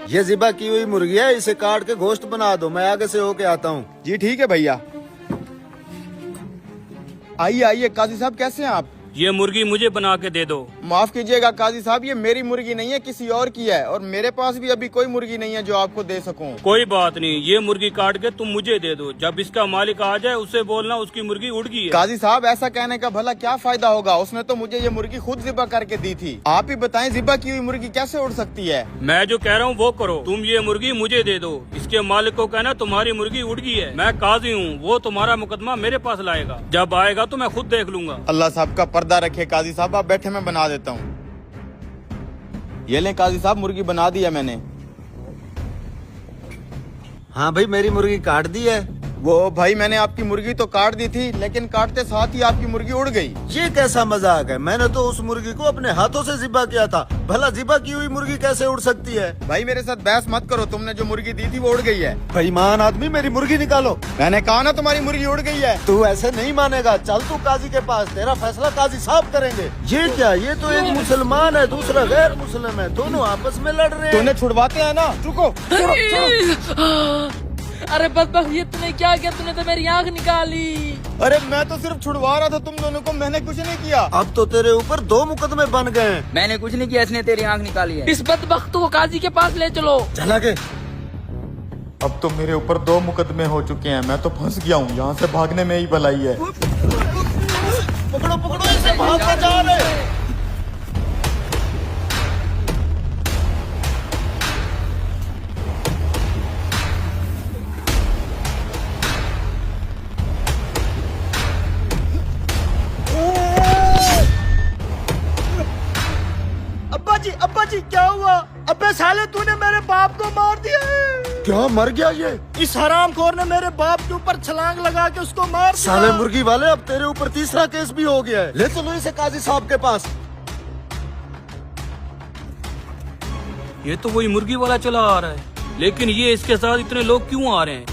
ये ज़िबा की हुई मुर्गी है, इसे काट के गोश्त बना दो। मैं आगे से होके आता हूँ। जी ठीक है भैया। आइए आइए काजी साहब, कैसे हैं आप? ये मुर्गी मुझे बना के दे दो। माफ कीजिएगा काजी साहब, ये मेरी मुर्गी नहीं है, किसी और की है, और मेरे पास भी अभी कोई मुर्गी नहीं है जो आपको दे सकूं। कोई बात नहीं, ये मुर्गी काट के तुम मुझे दे दो। जब इसका मालिक आ जाए उससे बोलना उसकी मुर्गी उड़ गई है। काजी साहब ऐसा कहने का भला क्या फायदा होगा, उसने तो मुझे ये मुर्गी खुद ज़िबा करके दी थी। आप ही बताएं ज़िबा की हुई मुर्गी कैसे उड़ सकती है? मैं जो कह रहा हूँ वो करो, तुम ये मुर्गी मुझे दे दो। इसके मालिक को कहना तुम्हारी मुर्गी उड़ गई है। मैं काजी हूँ, वो तुम्हारा मुकदमा मेरे पास लाएगा। जब आएगा तो मैं खुद देख लूंगा। अल्लाह साहब का पर्दा रखे काजी साहब, आप बैठे, मैं बना देता हूँ। ये लें काजी साहब, मुर्गी बना दी है मैंने। हाँ भाई, मेरी मुर्गी काट दी है। वो भाई मैंने आपकी मुर्गी तो काट दी थी, लेकिन काटते साथ ही आपकी मुर्गी उड़ गई। ये कैसा मजाक है? मैंने तो उस मुर्गी को अपने हाथों से ज़िबा किया था। भला ज़िबा की हुई मुर्गी कैसे उड़ सकती है? भाई मेरे साथ बहस मत करो, तुमने जो मुर्गी दी थी वो उड़ गई है। बेईमान आदमी, मेरी मुर्गी निकालो। मैंने कहा ना तुम्हारी मुर्गी उड़ गई है। तू ऐसे नहीं मानेगा, चल तू काजी के पास, तेरा फैसला काजी साहब करेंगे। ये क्या? ये तो एक मुसलमान है, दूसरा गैर मुस्लिम है, दोनों आपस में लड़ रहे हैं। तूने छुड़वाते हैं ना, रुको। अरे बदबख्त, ये तूने क्या किया? तूने तो मेरी आँख निकाली। अरे मैं तो सिर्फ छुड़वा रहा था तुम दोनों को, मैंने कुछ नहीं किया। अब तो तेरे ऊपर 2 मुकदमे बन गए हैं। मैंने कुछ नहीं किया, इसने तेरी आंख निकाली है। इस बदबख्त को काजी के पास ले चलो। चला के। अब तो मेरे ऊपर 2 मुकदमे हो चुके हैं, मैं तो फंस गया हूँ, यहाँ से भागने में ही भलाई है। पकड़ो पकड़ो इसे, भाग के जा रहे। अब्बा जी क्या हुआ? अबे साले तूने मेरे बाप को मार दिया है। क्या मर गया ये? इस हरामखोर ने मेरे बाप के ऊपर छलांग लगा के उसको मार दिया। साले मुर्गी वाले, अब तेरे ऊपर 3रा केस भी हो गया है। ले चलो इसे काजी साहब के पास। ये तो वही मुर्गी वाला चला आ रहा है, लेकिन ये इसके साथ इतने लोग क्यों आ रहे हैं?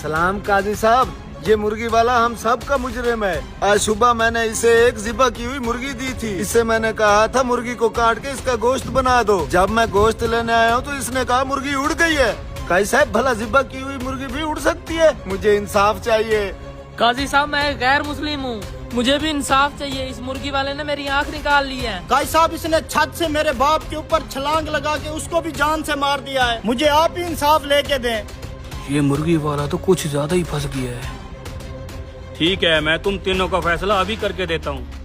सलाम काजी साहब, ये मुर्गी वाला हम सब का मुजरिम है। आज सुबह मैंने इसे एक ज़िबा की हुई मुर्गी दी थी। इससे मैंने कहा था मुर्गी को काट के इसका गोश्त बना दो। जब मैं गोश्त लेने आया हूँ तो इसने कहा मुर्गी उड़ गई है। काजी साहब, भला ज़िबा की हुई मुर्गी भी उड़ सकती है? मुझे इंसाफ चाहिए। काजी साहब, मैं गैर मुस्लिम हूँ, मुझे भी इंसाफ चाहिए। इस मुर्गी वाले ने मेरी आँख निकाल ली है। काजी साहब, इसने छत से मेरे बाप के ऊपर छलांग लगा के उसको भी जान से मार दिया है। मुझे आप ही इंसाफ लेके दें। ये मुर्गी वाला तो कुछ ज्यादा ही फंस गया है। ठीक है, मैं तुम तीनों का फैसला अभी करके देता हूँ।